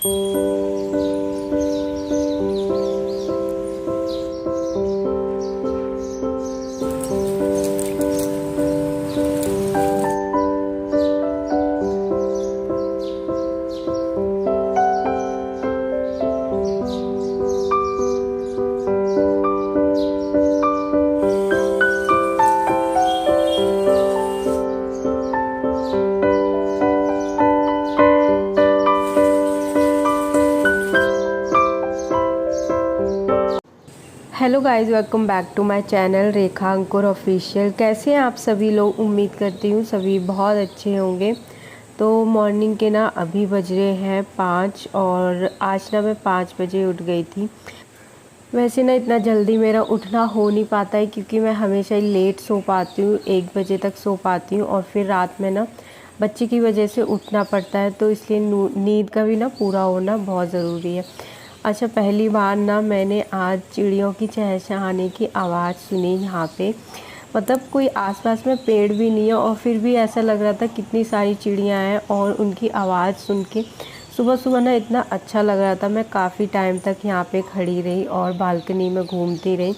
Hello guys, welcome back to my channel Rekha Ankur official. कैसे हैं आप सभी लोग? उम्मीद करती हूँ सभी बहुत अच्छे होंगे। तो मॉर्निंग के ना अभी बज रहे हैं 5 और आज ना मैं 5 बजे उठ गई थी। वैसे ना इतना जल्दी मेरा उठना हो नहीं पाता है क्योंकि मैं हमेशा ही लेट सो पाती हूँ, 1 बजे तक सो पाती हूँ और फिर रात में ना बच्चे की वजह से उठना पड़ता है, तो इसलिए नींद का भी ना पूरा होना बहुत ज़रूरी है। अच्छा, पहली बार ना मैंने आज चिड़ियों की चहचहाने की आवाज़ सुनी यहाँ पे। मतलब कोई आसपास में पेड़ भी नहीं है और फिर भी ऐसा लग रहा था कितनी सारी चिड़ियाँ हैं और उनकी आवाज़ सुन के सुबह सुबह ना इतना अच्छा लग रहा था। मैं काफ़ी टाइम तक यहाँ पे खड़ी रही और बालकनी में घूमती रही।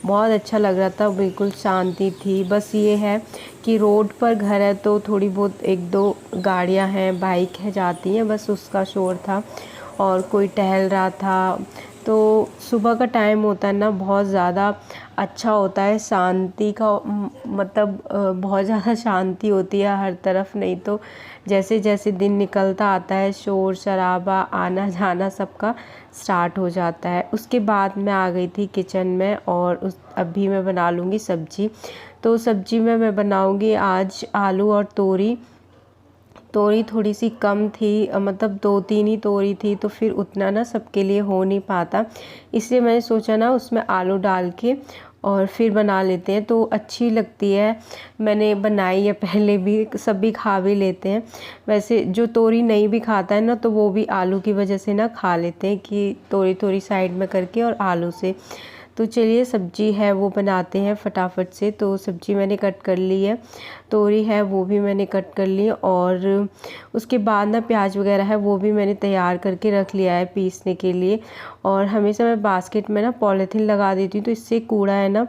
बहुत अच्छा लग रहा था, बिल्कुल शांति थी। बस ये है कि रोड पर घर है तो थोड़ी बहुत 1-2 गाड़ियाँ हैं, बाइक है जाती हैं, बस उसका शोर था और कोई टहल रहा था। तो सुबह का टाइम होता है ना, बहुत ज़्यादा अच्छा होता है, शांति का मतलब बहुत ज़्यादा शांति होती है हर तरफ। नहीं तो जैसे जैसे दिन निकलता आता है शोर शराबा आना जाना सबका स्टार्ट हो जाता है। उसके बाद मैं आ गई थी किचन में और अभी मैं बना लूँगी सब्ज़ी। तो सब्ज़ी में मैं बनाऊँगी आज आलू और तोरी। तोरी थोड़ी सी कम थी, मतलब 2-3 ही तोरी थी, तो फिर उतना ना सबके लिए हो नहीं पाता, इसलिए मैंने सोचा ना उसमें आलू डाल के और फिर बना लेते हैं तो अच्छी लगती है। मैंने बनाई है पहले भी, सभी खा भी लेते हैं। वैसे जो तोरी नहीं भी खाता है ना तो वो भी आलू की वजह से ना खा लेते हैं कि तोरी तोरी साइड में करके और आलू से। तो चलिए सब्जी है वो बनाते हैं फटाफट से। तो सब्जी मैंने कट कर ली है, तोरी है वो भी मैंने कट कर ली और उसके बाद ना प्याज वगैरह है वो भी मैंने तैयार करके रख लिया है पीसने के लिए। और हमेशा मैं बास्केट में ना पॉलीथीन लगा देती हूँ तो इससे कूड़ा है ना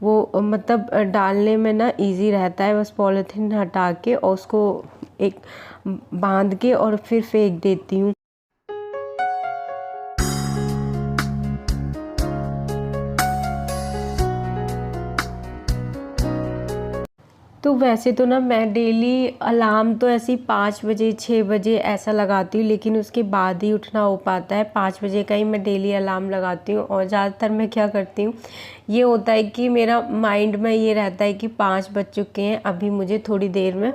वो मतलब डालने में ना इजी रहता है। बस पॉलीथीन हटा के और उसको एक बांध के और फिर फेंक देती हूँ। तो वैसे तो ना मैं डेली अलार्म तो ऐसे 5 बजे 6 बजे ऐसा लगाती हूँ, लेकिन उसके बाद ही उठना हो पाता है। 5 बजे का ही मैं डेली अलार्म लगाती हूँ और ज़्यादातर मैं क्या करती हूँ, ये होता है कि मेरा माइंड में ये रहता है कि 5 बज चुके हैं, अभी मुझे थोड़ी देर में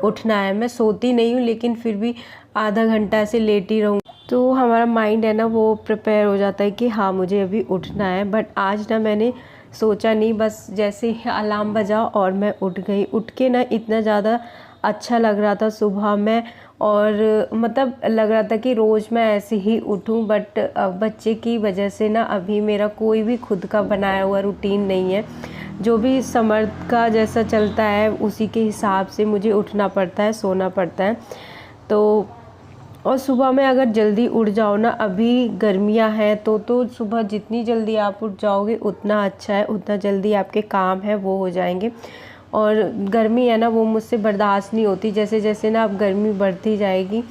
उठना है। मैं सोती नहीं हूँ लेकिन फिर भी आधा घंटा ऐसे लेटी रहूँ तो हमारा माइंड है ना वो प्रिपेयर हो जाता है कि हाँ मुझे अभी उठना है। बट आज ना मैंने सोचा नहीं, बस जैसे ही अलार्म बजा और मैं उठ गई। उठ के ना इतना ज़्यादा अच्छा लग रहा था सुबह में और मतलब लग रहा था कि रोज़ मैं ऐसे ही उठूं। बट बच्चे की वजह से ना अभी मेरा कोई भी खुद का बनाया हुआ रूटीन नहीं है। जो भी समर्थ का जैसा चलता है उसी के हिसाब से मुझे उठना पड़ता है, सोना पड़ता है। तो और सुबह में अगर जल्दी उठ जाओ ना, अभी गर्मियां हैं तो सुबह जितनी जल्दी आप उठ जाओगे उतना अच्छा है, उतना जल्दी आपके काम है वो हो जाएंगे। और गर्मी है ना वो मुझसे बर्दाश्त नहीं होती, जैसे जैसे ना अब गर्मी बढ़ती जाएगी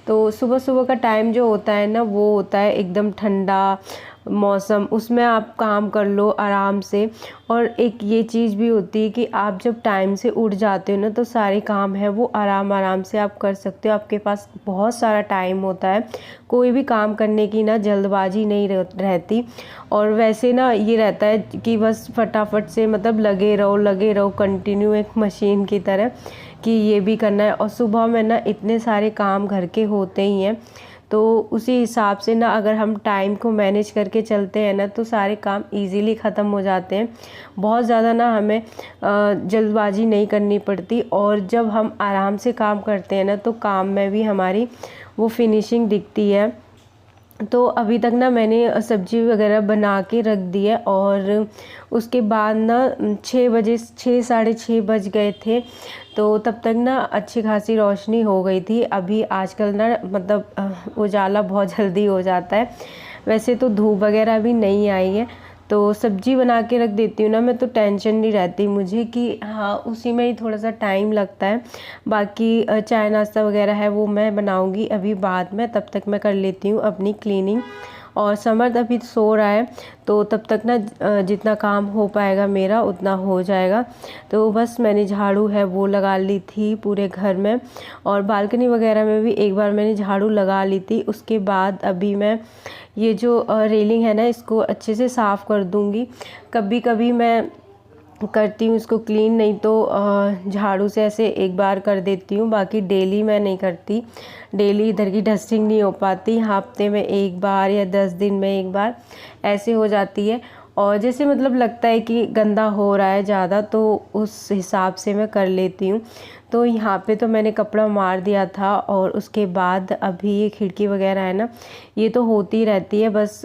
तो सुबह सुबह का टाइम जो होता है ना वो होता है एकदम ठंडा मौसम, उसमें आप काम कर लो आराम से। और एक ये चीज़ भी होती है कि आप जब टाइम से उठ जाते हो ना तो सारे काम है वो आराम आराम से आप कर सकते हो। आपके पास बहुत सारा टाइम होता है, कोई भी काम करने की ना जल्दबाजी नहीं रहती। और वैसे ना ये रहता है कि बस फटाफट से मतलब लगे रहो कंटिन्यू एक मशीन की तरह कि ये भी करना है। और सुबह में ना इतने सारे काम घर के होते ही हैं तो उसी हिसाब से ना अगर हम टाइम को मैनेज करके चलते हैं ना तो सारे काम इजीली ख़त्म हो जाते हैं। बहुत ज़्यादा ना हमें जल्दबाजी नहीं करनी पड़ती और जब हम आराम से काम करते हैं ना तो काम में भी हमारी वो फिनिशिंग दिखती है। तो अभी तक ना मैंने सब्ज़ी वगैरह बना के रख दी है और उसके बाद ना 6 बजे 6 साढ़े 6 बज गए थे। तो तब तक ना अच्छी खासी रोशनी हो गई थी। अभी आजकल ना मतलब उजाला बहुत जल्दी हो जाता है। वैसे तो धूप वगैरह भी नहीं आई है, तो सब्ज़ी बना के रख देती हूँ ना मैं, तो टेंशन नहीं रहती मुझे कि हाँ उसी में ही थोड़ा सा टाइम लगता है। बाकी चाय नाश्ता वगैरह है वो मैं बनाऊँगी अभी बाद में, तब तक मैं कर लेती हूँ अपनी क्लीनिंग। और समर्थ अभी सो रहा है, तो तब तक ना जितना काम हो पाएगा मेरा उतना हो जाएगा। तो बस मैंने झाड़ू है वो लगा ली थी पूरे घर में, और बालकनी वगैरह में भी एक बार मैंने झाड़ू लगा ली थी। उसके बाद अभी मैं ये जो रेलिंग है ना इसको अच्छे से साफ़ कर दूँगी। कभी कभी मैं करती हूँ इसको क्लीन, नहीं तो झाड़ू से ऐसे एक बार कर देती हूँ, बाकी डेली मैं नहीं करती। डेली इधर की डस्टिंग नहीं हो पाती, हफ्ते में एक बार या 10 दिन में एक बार ऐसे हो जाती है। और जैसे मतलब लगता है कि गंदा हो रहा है ज़्यादा, तो उस हिसाब से मैं कर लेती हूँ। तो यहाँ पे तो मैंने कपड़ा मार दिया था, और उसके बाद अभी ये खिड़की वगैरह है ना ये तो होती रहती है, बस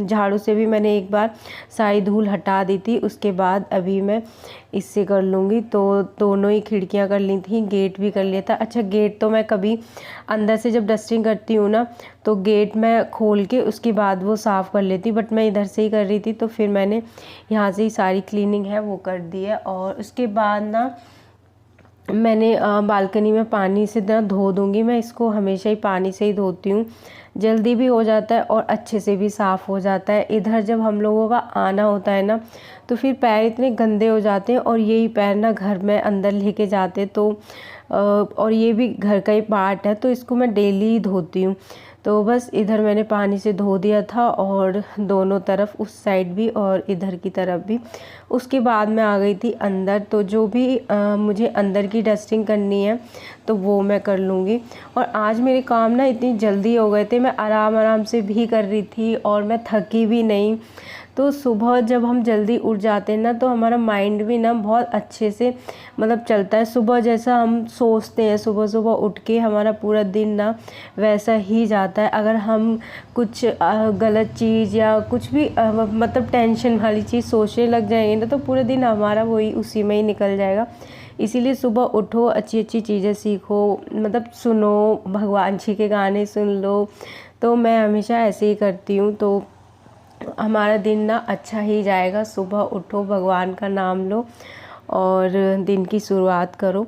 झाड़ू से भी मैंने एक बार सारी धूल हटा दी थी। उसके बाद अभी मैं इससे कर लूँगी। तो दोनों ही खिड़कियाँ कर ली थी, गेट भी कर लिया था। अच्छा, गेट तो मैं कभी अंदर से जब डस्टिंग करती हूँ ना तो गेट मैं खोल के उसके बाद वो साफ़ कर लेती, बट मैं इधर से ही कर रही थी तो फिर मैंने यहाँ से ही सारी क्लीनिंग है वो कर दी है। और उसके बाद ना मैंने बालकनी में पानी से ना धो दूँगी। मैं इसको हमेशा ही पानी से ही धोती हूँ, जल्दी भी हो जाता है और अच्छे से भी साफ़ हो जाता है। इधर जब हम लोगों का आना होता है ना तो फिर पैर इतने गंदे हो जाते हैं, और यही पैर ना घर में अंदर लेके जाते, तो और ये भी घर का ही पार्ट है, तो इसको मैं डेली ही धोती हूँ। तो बस इधर मैंने पानी से धो दिया था, और दोनों तरफ, उस साइड भी और इधर की तरफ भी। उसके बाद मैं आ गई थी अंदर, तो जो भी मुझे अंदर की डस्टिंग करनी है तो वो मैं कर लूँगी। और आज मेरे काम ना इतनी जल्दी हो गए थे, मैं आराम आराम से भी कर रही थी और मैं थकी भी नहीं। तो सुबह जब हम जल्दी उठ जाते हैं ना तो हमारा माइंड भी ना बहुत अच्छे से मतलब चलता है। सुबह जैसा हम सोचते हैं सुबह सुबह उठ के, हमारा पूरा दिन ना वैसा ही जाता है। अगर हम कुछ गलत चीज़ या कुछ भी मतलब टेंशन वाली चीज़ सोचने लग जाएंगे ना तो पूरे दिन हमारा वही उसी में ही निकल जाएगा। इसीलिए सुबह उठो, अच्छी अच्छी चीज़ें सीखो, मतलब सुनो, भगवान जी के गाने सुन लो। तो मैं हमेशा ऐसे ही करती हूँ, तो हमारा दिन ना अच्छा ही जाएगा। सुबह उठो, भगवान का नाम लो और दिन की शुरुआत करो।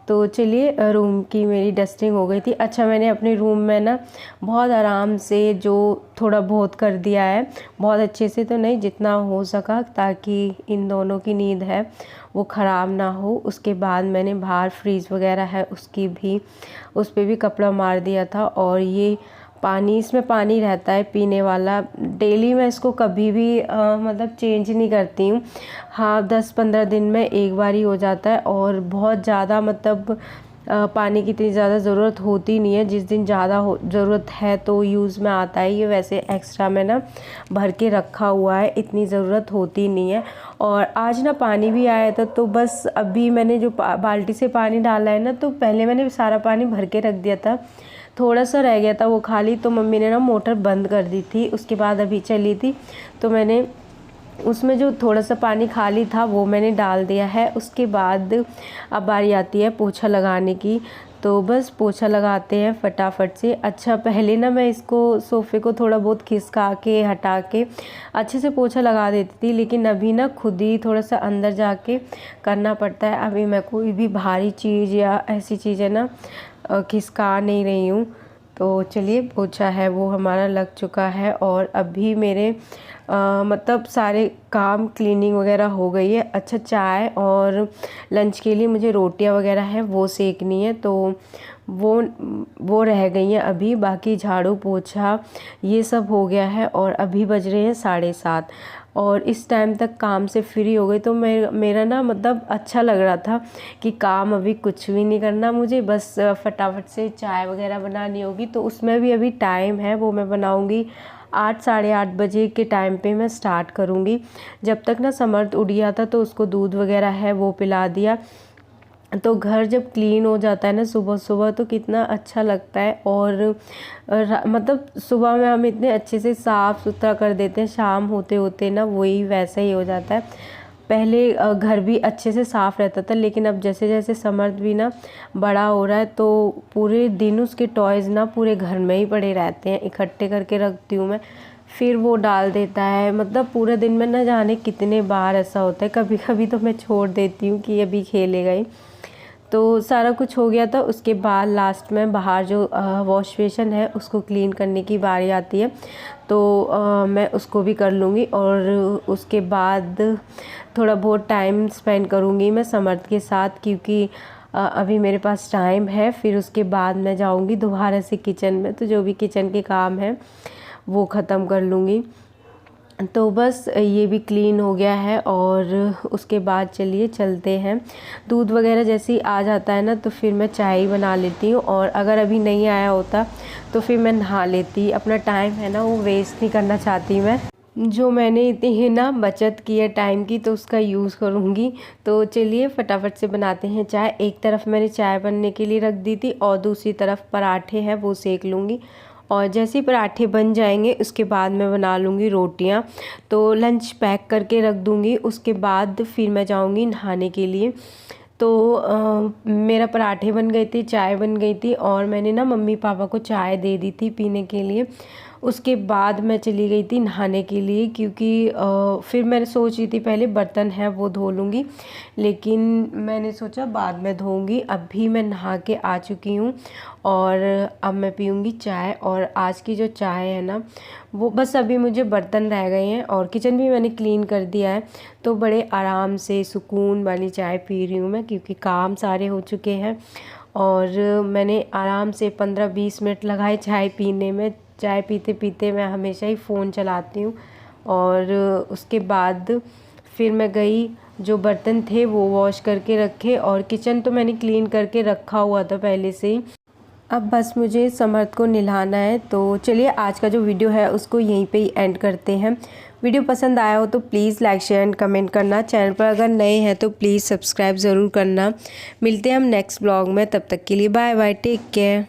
तो चलिए, रूम की मेरी डस्टिंग हो गई थी। अच्छा, मैंने अपने रूम में ना बहुत आराम से जो थोड़ा बहुत कर दिया है, बहुत अच्छे से तो नहीं, जितना हो सका, ताकि इन दोनों की नींद है वो ख़राब ना हो। उसके बाद मैंने बाहर फ्रीज वगैरह है उसकी भी, उस पर भी कपड़ा मार दिया था। और ये पानी, इसमें पानी रहता है पीने वाला, डेली मैं इसको कभी भी मतलब चेंज नहीं करती हूँ। हाँ, 10-15 दिन में एक बार ही हो जाता है, और बहुत ज़्यादा मतलब पानी की इतनी ज़्यादा ज़रूरत होती नहीं है। जिस दिन ज़्यादा ज़रूरत है तो यूज़ में आता है ये, वैसे एक्स्ट्रा में ना भर के रखा हुआ है, इतनी ज़रूरत होती नहीं है। और आज ना पानी भी आया था, तो बस अभी मैंने जो बाल्टी से पानी डाला है ना, तो पहले मैंने सारा पानी भर के रख दिया था, थोड़ा सा रह गया था वो खाली, तो मम्मी ने ना मोटर बंद कर दी थी। उसके बाद अभी चली थी तो मैंने उसमें जो थोड़ा सा पानी खाली था वो मैंने डाल दिया है। उसके बाद अब बारी आती है पोछा लगाने की, तो बस पोछा लगाते हैं फटाफट से। अच्छा, पहले ना मैं इसको सोफ़े को थोड़ा बहुत खिसका के हटा के अच्छे से पोछा लगा देती थी, लेकिन अभी ना खुद ही थोड़ा सा अंदर जाके करना पड़ता है। अभी मैं कोई भी भारी चीज़ या ऐसी चीज़ें ना खिसका नहीं रही हूँ। तो चलिए, पोछा है वो हमारा लग चुका है, और अभी मेरे मतलब सारे काम क्लीनिंग वगैरह हो गई है। अच्छा, चाय और लंच के लिए मुझे रोटियां वगैरह है वो सेकनी है, तो वो रह गई हैं अभी। बाकी झाड़ू पोछा ये सब हो गया है, और अभी बज रहे हैं 7:30, और इस टाइम तक काम से फ्री हो गई। तो मेरा ना मतलब अच्छा लग रहा था कि काम अभी कुछ भी नहीं करना मुझे, बस फटाफट से चाय वगैरह बनानी होगी। तो उसमें भी अभी टाइम है, वो मैं बनाऊंगी 8 साढ़े 8 बजे के टाइम पे मैं स्टार्ट करूंगी। जब तक ना समर्थ उठ गया था तो उसको दूध वगैरह है वो पिला दिया। तो घर जब क्लीन हो जाता है ना सुबह सुबह तो कितना अच्छा लगता है। और मतलब सुबह में हम इतने अच्छे से साफ़ सुथरा कर देते हैं, शाम होते होते ना वही वैसा ही हो जाता है। पहले घर भी अच्छे से साफ़ रहता था, लेकिन अब जैसे जैसे समर्थ भी ना बड़ा हो रहा है तो पूरे दिन उसके टॉयज़ ना पूरे घर में ही पड़े रहते हैं। इकट्ठे करके रखती हूँ मैं, फिर वो डाल देता है। मतलब पूरे दिन में न जाने कितने बार ऐसा होता है। कभी कभी तो मैं छोड़ देती हूँ कि अभी खेलेगा ही। तो सारा कुछ हो गया था। उसके बाद लास्ट में बाहर जो वॉश बेसिन है उसको क्लीन करने की बारी आती है, तो मैं उसको भी कर लूँगी। और उसके बाद थोड़ा बहुत टाइम स्पेंड करूँगी मैं समर्थ के साथ, क्योंकि अभी मेरे पास टाइम है। फिर उसके बाद मैं जाऊँगी दोबारा से किचन में, तो जो भी किचन के काम है वो ख़त्म कर लूँगी। तो बस ये भी क्लीन हो गया है। और उसके बाद चलिए चलते हैं। दूध वगैरह जैसे ही आ जाता है ना तो फिर मैं चाय बना लेती हूँ, और अगर अभी नहीं आया होता तो फिर मैं नहा लेती। अपना टाइम है ना वो वेस्ट नहीं करना चाहती मैं। जो मैंने इतनी ना बचत की है टाइम की तो उसका यूज़ करूँगी। तो चलिए फटाफट से बनाते हैं चाय। एक तरफ मैंने चाय बनने के लिए रख दी थी और दूसरी तरफ पराठे हैं वो सेक लूँगी। और जैसे ही पराठे बन जाएंगे उसके बाद मैं बना लूँगी रोटियाँ। तो लंच पैक करके रख दूँगी। उसके बाद फिर मैं जाऊँगी नहाने के लिए। तो मेरा पराठे बन गए थे, चाय बन गई थी, और मैंने ना मम्मी पापा को चाय दे दी थी पीने के लिए। उसके बाद मैं चली गई थी नहाने के लिए, क्योंकि फिर मैंने सोच रही थी पहले बर्तन है वो धो लूँगी, लेकिन मैंने सोचा बाद में धोऊँगी। अभी मैं नहा के आ चुकी हूँ और अब मैं पीऊँगी चाय। और आज की जो चाय है ना वो बस अभी मुझे बर्तन रह गए हैं और किचन भी मैंने क्लीन कर दिया है। तो बड़े आराम से सुकून वाली चाय पी रही हूँ मैं, क्योंकि काम सारे हो चुके हैं। और मैंने आराम से 15-20 मिनट लगाए चाय पीने में। चाय पीते पीते मैं हमेशा ही फ़ोन चलाती हूँ। और उसके बाद फिर मैं गई, जो बर्तन थे वो वॉश करके रखे, और किचन तो मैंने क्लीन करके रखा हुआ था पहले से ही। अब बस मुझे समर्थ को नहलाना है। तो चलिए आज का जो वीडियो है उसको यहीं पे ही एंड करते हैं। वीडियो पसंद आया हो तो please like share and comment करना। चैनल पर अगर नए हैं तो प्लीज़ सब्सक्राइब ज़रूर करना। मिलते हैं हम नेक्स्ट ब्लॉग में, तब तक के लिए बाय बाय, टेक केयर।